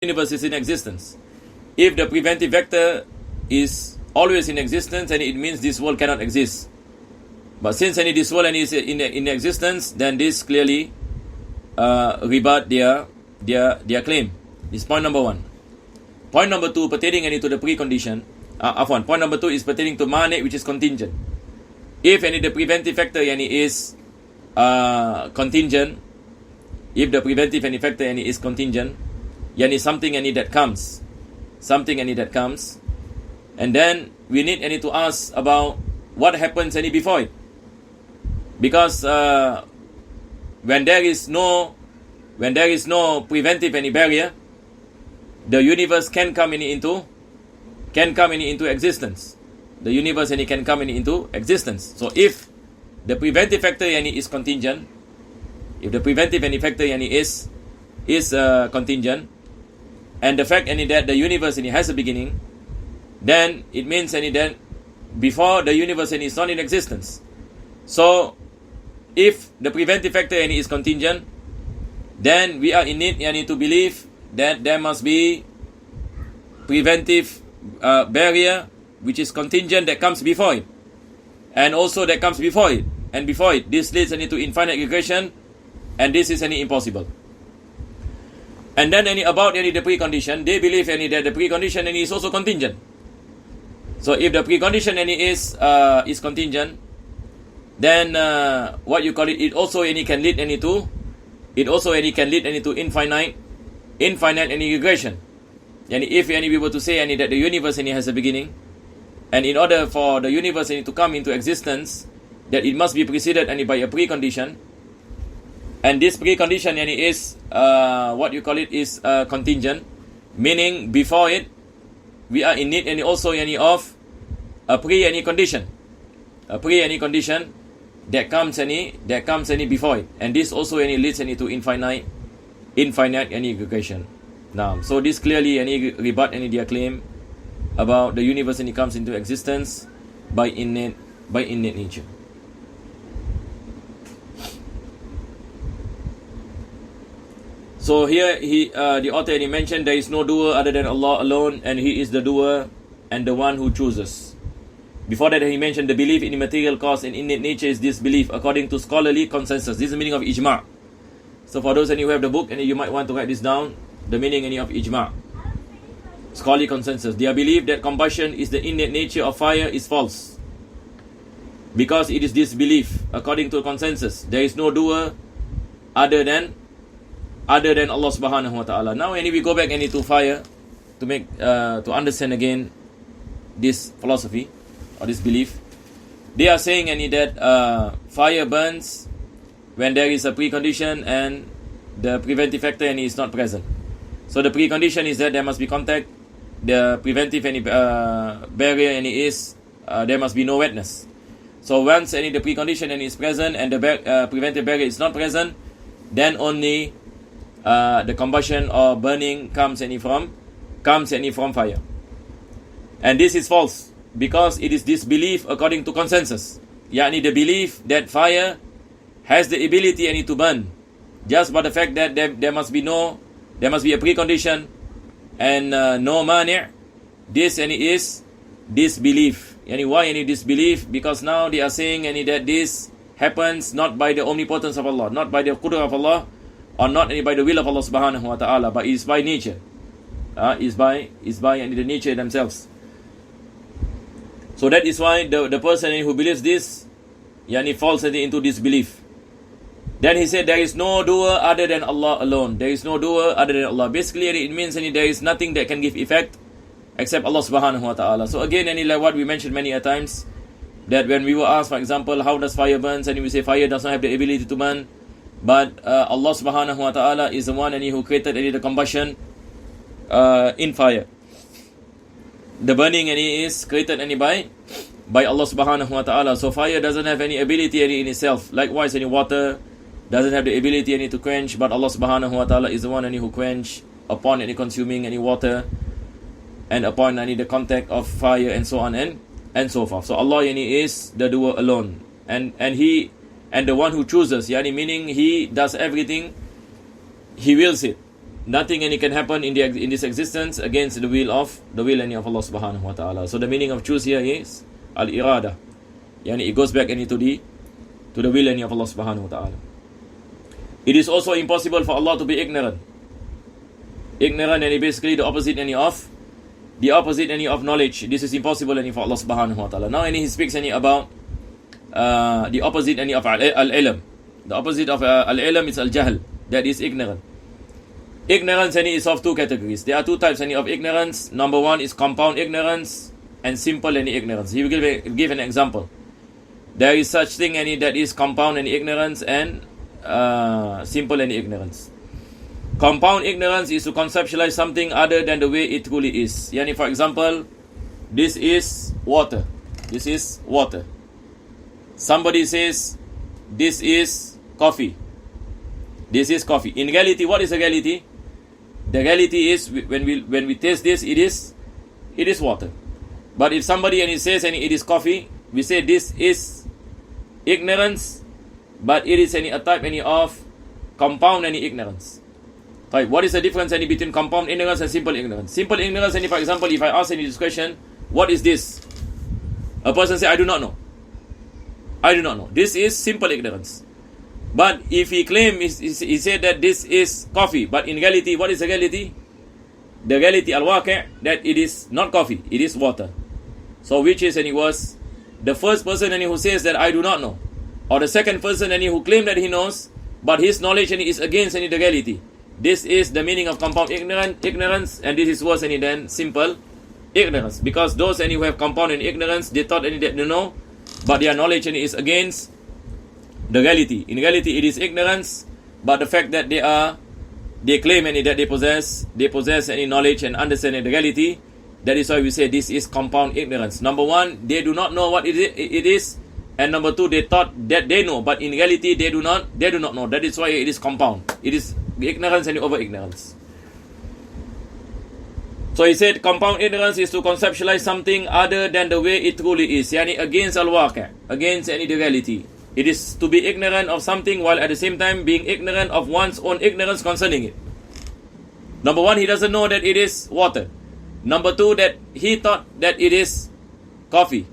universe is in existence. If the preventive vector is always in existence, and it means this world cannot exist. But since this world is in existence, then this clearly rebut their claim. This is point number one. Point number two, pertaining to the precondition. Point number two is pertaining to mane, which is contingent. If the preventive factor is contingent, if the preventive factor is contingent, something that comes, and then we need to ask about what happens before it, because when there is no preventive barrier, the universe can come into existence. The universe can come into existence. So if the preventive factor is contingent, if the preventive factor is contingent, and the fact that the universe has a beginning, then it means that before the universe is not in existence. So if the preventive factor is contingent, then we are in need to believe that there must be preventive barrier which is contingent that comes before it, and also that comes before it, and before it. This leads to infinite regression, and this is impossible. And then about the precondition, they believe that the precondition is also contingent. So if the precondition is contingent, then it also can lead into infinite regression. And if we were to say that the universe has a beginning, and in order for the universe to come into existence, that it must be preceded by a precondition, and this precondition is contingent, meaning before it we are in need also of a condition that comes before it, and this also leads to infinite regression. Now, so this clearly rebut their claim about the universe comes into existence by innate nature. So here the author mentioned there is no doer other than Allah alone, and He is the doer and the one who chooses. Before that, he mentioned the belief in immaterial cause and innate nature is disbelief according to scholarly consensus. This is the meaning of ijma'. So for those who have the book, you might want to write this down, the meaning of ijma'. Scholarly consensus. Their belief that combustion is the innate nature of fire is false, because it is disbelief according to consensus. There is no doer other than Allah subhanahu wa ta'ala. Now we go back to fire to make to understand again this philosophy or this belief. They are saying that fire burns when there is a precondition and the preventive factor is not present. So the precondition is that there must be contact. The preventive barrier is there must be no wetness. So once the precondition is present and the preventive barrier is not present, then only the combustion or burning comes from fire. And this is false, because it is disbelief according to consensus. The belief that fire has the ability to burn, just by the fact that there must be a precondition and no mani'. This is disbelief. Why disbelief? Because now they are saying that this happens not by the omnipotence of Allah, not by the qudra of Allah, or not by the will of Allah subhanahu wa ta'ala, but is by nature. Is by the nature themselves. So that is why the person who believes this falls into disbelief. Then he said there is no doer other than Allah alone. There is no doer other than Allah. Basically it means there is nothing that can give effect except Allah subhanahu wa ta'ala. So again, like what we mentioned many a times, that when we were asked, for example, how does fire burn, and we say fire does not have the ability to burn, but Allah subhanahu wa ta'ala is the one who created the combustion in fire. The burning is created by Allah subhanahu wa ta'ala. So fire doesn't have any ability in itself. Likewise, water doesn't have the ability to quench, but Allah subhanahu wa ta'ala is the one who quench upon consuming water, and upon the contact of fire, and so on and so forth. So Allah is the doer alone, and He and the one who chooses, meaning He does everything, He wills it. nothing any can happen in this existence against the will any of Allah subhanahu wa ta'ala. So the meaning of choose here is al-irada. Yani it goes back any to the will any of Allah subhanahu wa ta'ala. It is also impossible for Allah to be ignorant. Ignorant and basically the opposite any of knowledge. This is impossible any for Allah subhanahu wa ta'ala. Now he speaks any about the opposite any of al-ilm. The opposite of al-ilm is al-jahl, that is ignorant. Ignorance any is of two categories. There are two types any of ignorance. Number one is compound ignorance and simple any ignorance. He will give an example. There is such thing any that is compound any ignorance and simple any ignorance. Compound ignorance is to conceptualize something other than the way it truly is. Yani for example, this is water. This is water. Somebody says this is coffee. This is coffee. In reality, what is the reality? The reality is when we taste this, it is water. But if somebody and he says and it is coffee, we say this is ignorance, but it is a type of compound any ignorance. Right. What is the difference any between compound ignorance and simple ignorance? Simple ignorance, any for example, if I ask any this question, what is this? A person say, I do not know. I do not know. This is simple ignorance. But if he claims, he said that this is coffee, but in reality, what is the reality? The reality, al-waqi', that it is not coffee, it is water. So which is any worse? The first person any who says that I do not know, or the second person any who claims that he knows, but his knowledge any is against any the reality. This is the meaning of compound ignorance, and this is worse any than simple ignorance. Because those any who have compound and ignorance, they thought any that they know, but their knowledge any is against the reality. In reality, it is ignorance, but the fact that they claim any that they possess any knowledge and understanding the reality. That is why we say this is compound ignorance. Number one, they do not know what it is, and number two, they thought that they know, but in reality, they do not know. That is why it is compound. It is ignorance and over ignorance. So he said, compound ignorance is to conceptualize something other than the way it truly is. Yani against al-waqi', against any the reality. It is to be ignorant of something while at the same time being ignorant of one's own ignorance concerning it. Number one, he doesn't know that it is water. Number two, that he thought that it is coffee.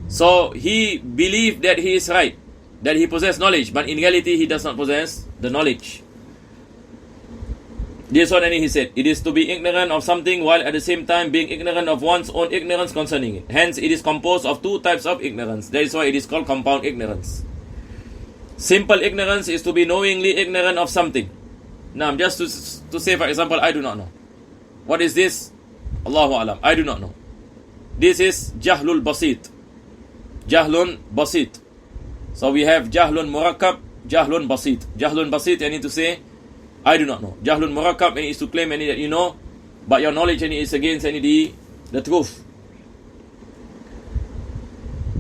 So he believed that he is right, that he possesses knowledge, but in reality he does not possess the knowledge. This is what he said. It is to be ignorant of something while at the same time being ignorant of one's own ignorance concerning it. Hence, it is composed of two types of ignorance. That is why it is called compound ignorance. Simple ignorance is to be knowingly ignorant of something. Now, just to say, for example, I do not know. What is this? Allahu Alam. I do not know. This is jahlul basit. Jahlun basit. So we have jahlun murakkab, jahlun basit. Jahlun basit, I need to say, I do not know. Jahlun murakkab is to claim any that you know, but your knowledge any is against any the truth.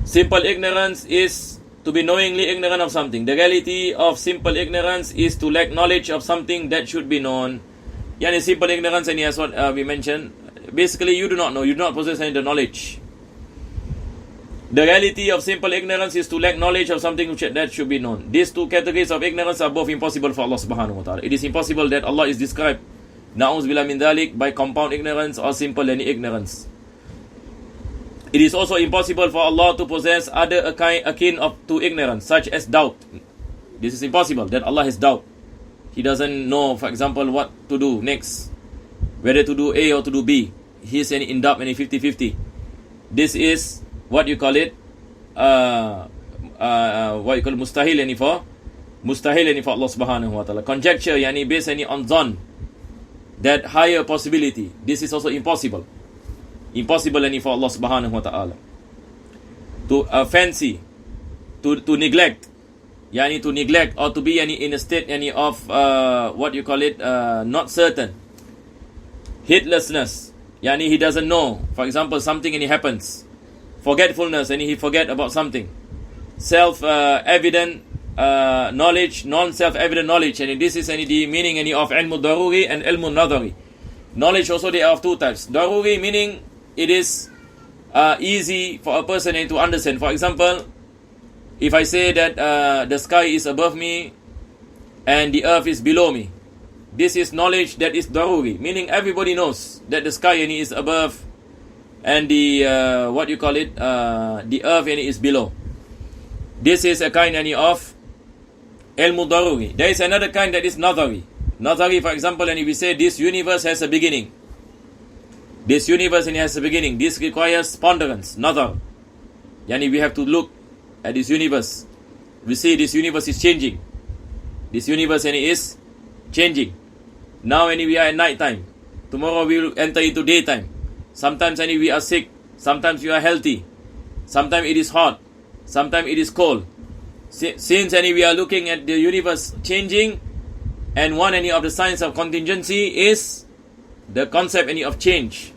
Simple ignorance is to be knowingly ignorant of something. The reality of simple ignorance is to lack knowledge of something that should be known. Yani simple ignorance, and as what we mentioned, basically you do not know, you do not possess any the knowledge. The reality of simple ignorance is to lack knowledge of something that should be known. These two categories of ignorance are both impossible for Allah subhanahu wa ta'ala. It is impossible that Allah is described, na'uz min dhalik, by compound ignorance or simple any ignorance. It is also impossible for Allah to possess other akin to ignorance, such as doubt. This is impossible, that Allah has doubt. He doesn't know, for example, what to do next, whether to do A or to do B. He is in doubt, 50-50. This is what you call it, mustahil for Allah subhanahu wa ta'ala. Conjecture, yani based on zan, that higher possibility. This is also impossible. Impossible for Allah subhanahu wa ta'ala. To fancy, to neglect, yani to neglect or to be in a state of what you call it, not certain. Heedlessness, yani he doesn't know. For example, something happens. Forgetfulness, and he forget about something. Self-evident knowledge, non-self-evident knowledge, and this is the meaning of ilmu daruri and ilmu nadari. Knowledge also, they are of two types. Daruri meaning it is easy for a person to understand. For example, if I say that the sky is above me and the earth is below me, this is knowledge that is daruri, meaning everybody knows that the sky is above and the the earth is below. This is a kind of ilmu daruri. There is another kind that is nadari. Nadari, for example, and we say this universe has a beginning. This universe has a beginning. This requires ponderance, nadar. Yani we have to look at this universe. We see this universe is changing. This universe is changing. Now we are at night time. Tomorrow we will enter into daytime. Sometimes we are sick. Sometimes we are healthy. Sometimes it is hot. Sometimes it is cold. Since we are looking at the universe changing, and one of the signs of contingency is the concept of change.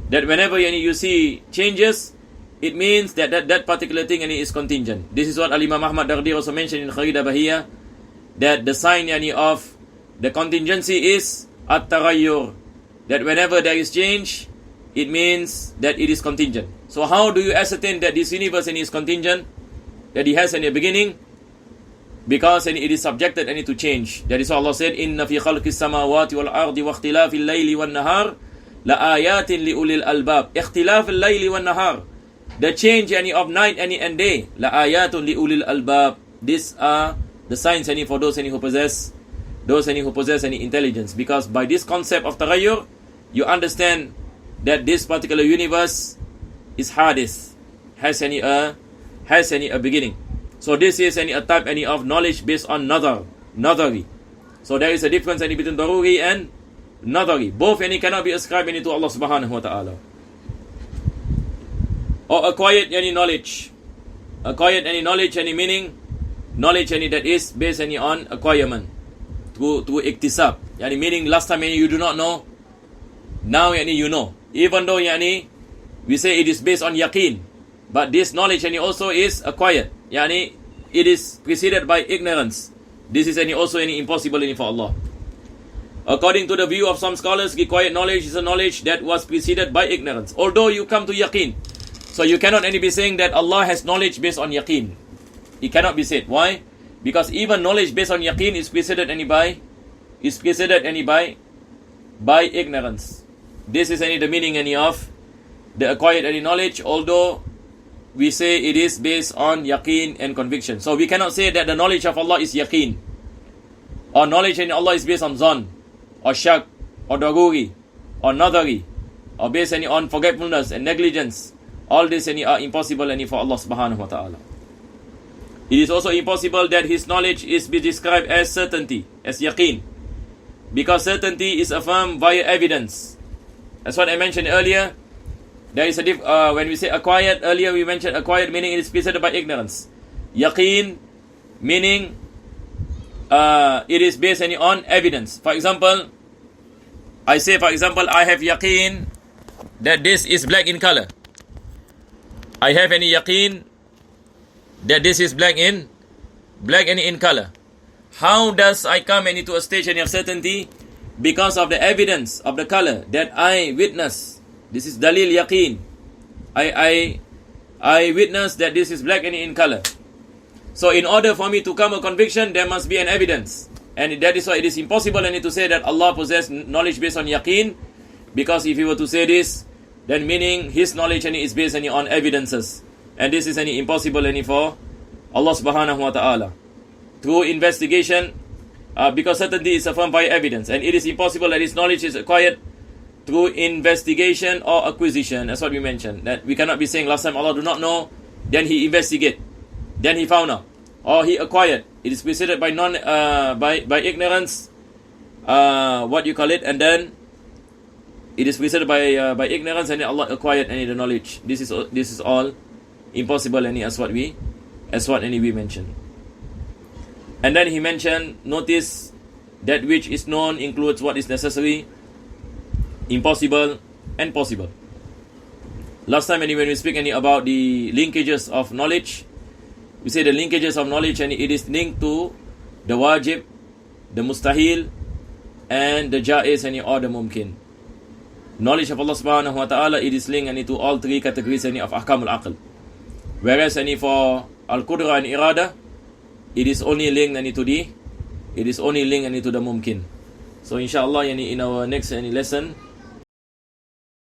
That whenever you see changes, it means that particular thing is contingent. This is what Imam Ahmad Dardi also mentioned in Aqeedah Bahiyah, that the sign of the contingency is at-taghayyur. That whenever there is change, it means that it is contingent. So how do you ascertain that this universe is contingent? That it has a beginning? Because it is subjected to change. That is what Allah said, Inna fi khalqis samawati wal ardi wa ikhtilafil layli wan nahar la ayatin li ulil albab. Ikhtilafil layli wan nahar. The change of night and day. La ayatun li ulil albab. These are the signs for those who possess intelligence. Because by this concept of taghayyur, you understand that this particular universe is hadith, has a beginning. So this is a type of knowledge based on nadari. So there is a difference between daruri and nadari. Both cannot be ascribed to Allah subhanahu wa ta'ala. Or acquired knowledge. Acquired knowledge meaning knowledge that is based on acquirement. To iktisab. Meaning last time you do not know, now you know. Even though we say it is based on yaqeen, but this knowledge also is acquired. It is preceded by ignorance. This is also impossible for Allah. According to the view of some scholars, acquired knowledge is a knowledge that was preceded by ignorance. Although you come to yaqeen, so you cannot be saying that Allah has knowledge based on yaqeen. It cannot be said. Why? Because even knowledge based on yaqeen is preceded by ignorance. This is the meaning of the acquired knowledge, although we say it is based on yaqeen and conviction. So we cannot say that the knowledge of Allah is yaqeen, or knowledge in Allah is based on zan, or shak, or daruri, or nadari, or based on forgetfulness and negligence. All this are impossible for Allah subhanahu wa ta'ala. It is also impossible that His knowledge is be described as certainty, as yaqeen, because certainty is affirmed via evidence. That's what I mentioned earlier. There is a when we say acquired, earlier we mentioned acquired meaning it is preceded by ignorance. Yaqeen meaning it is based on evidence. For example, I say I have yaqeen that this is black in color. I have any yaqeen that this is black in color. How does I come into a stage of certainty? Because of the evidence of the color that I witness. This is dalil yaqeen. I witness that this is black and in color. So in order for me to come a conviction, there must be an evidence. And that is why it is impossible to say that Allah possesses knowledge based on yaqeen. Because if you were to say this, then meaning His knowledge is based on evidences. And this is impossible for Allah subhanahu wa ta'ala. Through investigation, because certainty is affirmed by evidence. And it is impossible that His knowledge is acquired through investigation or acquisition. That's what we mentioned. That we cannot be saying last time Allah do not know, then He investigate, then He found out, or He acquired. It is preceded by by ignorance, and then it is preceded by ignorance, and then Allah acquired the knowledge. This is all impossible as what we mentioned. And then he mentioned, notice that which is known includes what is necessary, impossible, and possible. Last time when we speak about the linkages of knowledge, we say the linkages of knowledge and it is linked to the wajib, the mustahil, and the jaiz or the mumkin. Knowledge of Allah subhanahu wa ta'ala, it is linked to all three categories of ahkamul aql. Whereas for al-qudra and irada, it is only linked to the mumkin. So inshallah in our next lesson